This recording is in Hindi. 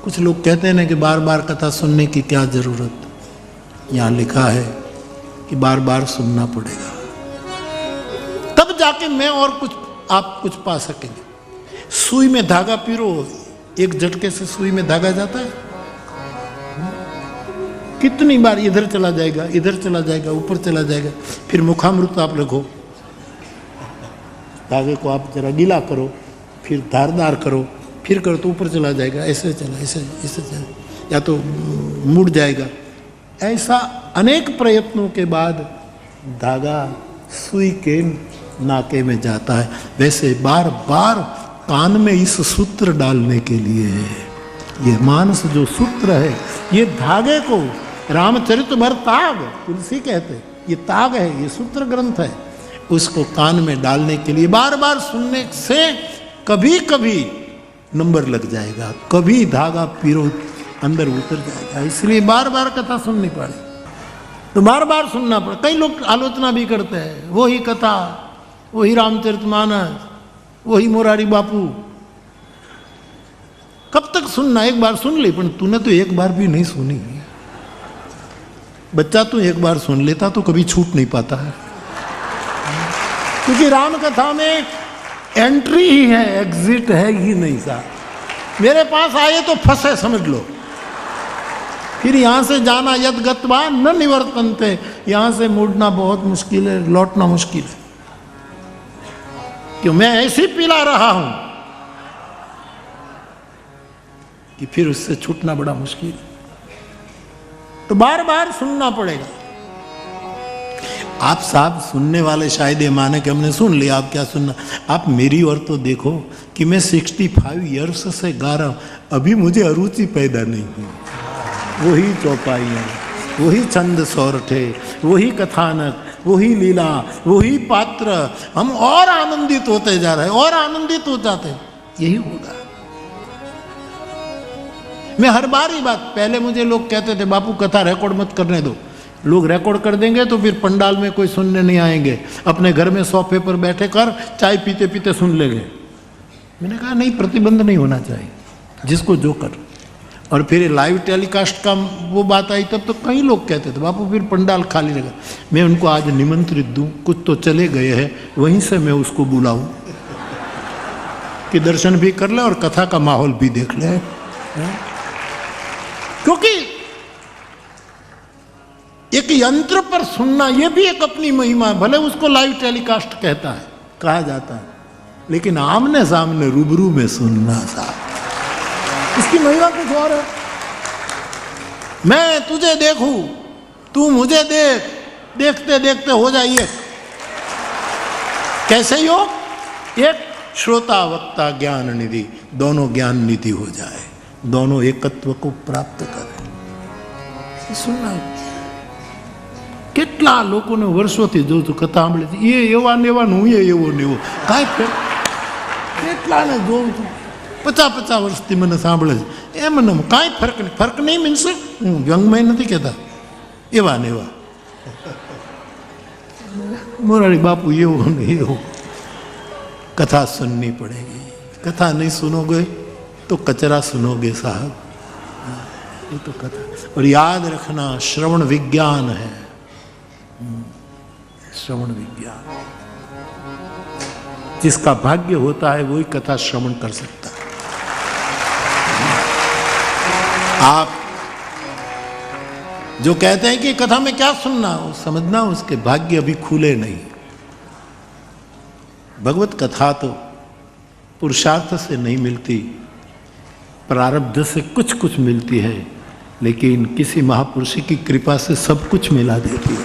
कुछ लोग कहते हैं ना कि बार बार कथा सुनने की क्या जरूरत। यहाँ लिखा है कि बार बार सुनना पड़ेगा, तब जाके मैं और कुछ आप कुछ पा सकेंगे। सुई में धागा पिरो, एक झटके से सुई में धागा जाता है? कितनी बार इधर चला जाएगा, इधर चला जाएगा, ऊपर चला जाएगा। फिर मुखामृत आप रखो, धागे को आप जरा गीला करो, फिर धारदार करो, फिर करो तो ऊपर चला जाएगा, ऐसे चला, ऐसे ऐसे चला, या तो मुड़ जाएगा। ऐसा अनेक प्रयत्नों के बाद धागा सुई के नाके में जाता है। वैसे बार बार कान में इस सूत्र डालने के लिए ये मानस जो सूत्र है, ये धागे को रामचरितभर ताग तुलसी कहते हैं, ये ताग है, ये सूत्र ग्रंथ है, उसको कान में डालने के लिए बार बार सुनने से कभी कभी नंबर लग जाएगा, कभी धागा पिरो अंदर उतर जाएगा। इसलिए बार बार कथा सुननी पड़े, तो बार बार सुनना पड़े। कई लोग आलोचना भी करते हैं, वही कथा, वही रामचरितमानस, वही मोरारी बापू, कब तक सुनना? एक बार सुन ली, पर तूने तो एक बार भी नहीं सुनी। बच्चा तो एक बार सुन लेता तो कभी छूट नहीं पाता है, क्योंकि राम कथा में एंट्री ही है, एग्जिट है ही नहीं। साहब मेरे पास आए तो फंसे समझ लो, फिर यहां से जाना यद गत्वा न निवर्तन्ते, यहां से मुड़ना बहुत मुश्किल है, लौटना मुश्किल है। क्यों? मैं ऐसी पिला रहा हूं कि फिर उससे छूटना बड़ा मुश्किल है। तो बार बार सुनना पड़ेगा। आप साहब सुनने वाले शायद ये माने कि हमने सुन लिया, आप क्या सुनना। आप मेरी ओर तो देखो कि मैं 65 ईयर्स से गा रहा हूं, अभी मुझे अरुचि पैदा नहीं हुई। वही चौपाइयाँ, वही छंद सौरठे, वही कथानक, वही लीला, वही पात्र, हम और आनंदित होते जा रहे हैं, और आनंदित हो जाते हैं। यही होगा। मैं हर बार ही बात, पहले मुझे लोग कहते थे बापू कथा रिकॉर्ड मत करने दो, लोग रिकॉर्ड कर देंगे तो फिर पंडाल में कोई सुनने नहीं आएंगे, अपने घर में सोफे पर बैठे कर चाय पीते पीते सुन लेंगे। मैंने कहा नहीं, प्रतिबंध नहीं होना चाहिए, जिसको जो कर। और फिर लाइव टेलीकास्ट का वो बात आई तब तो कई लोग कहते थे बापू फिर पंडाल खाली रहेगा। मैं उनको आज निमंत्रित दूं, कुछ तो चले गए हैं, वहीं से मैं उसको बुलाऊं कि दर्शन भी कर ले और कथा का माहौल भी देख ले। क्योंकि एक यंत्र पर सुनना ये भी एक अपनी महिमा है, भले उसको लाइव टेलीकास्ट कहता है, कहा जाता है, लेकिन आमने सामने रूबरू में सुनना साहब, इसकी महिमा कुछ और है। मैं तुझे देखूं, तू मुझे देख, देखते देखते हो जाइए। कैसे योग? एक श्रोता वक्ता ज्ञान निधि, दोनों ज्ञान निधि हो जाए, दोनों एकत्व को प्राप्त करें। सुनना કેટલા લોકોને વર્ષોથી જોઉં છું કથા સાંભળે છે, એ એવા ને એવા હું એવો ને એવો, કાંઈ કેટલાને જોઉં છું 50 વર્ષથી મને સાંભળે છે, એમ ને કાંઈ ફરક નહીં મીન્સ હું યંગમાં નથી કહેતા, એવા ને એવા મોરારી બાપુ એવો ને એવો। कथा सुननी पड़ेगी, कथा नहीं सुनोगे तो कचरा सुनोगे साहब, ये तो कथा। और याद रखना श्रवण विज्ञान है, श्रवण विज्ञान। जिसका भाग्य होता है वही कथा श्रवण कर सकता है। आप जो कहते हैं कि कथा में क्या सुनना, वो समझना उसके भाग्य अभी खुले नहीं। भगवत कथा तो पुरुषार्थ से नहीं मिलती, प्रारब्ध से कुछ कुछ मिलती है, लेकिन किसी महापुरुष की कृपा से सब कुछ मिला देती है।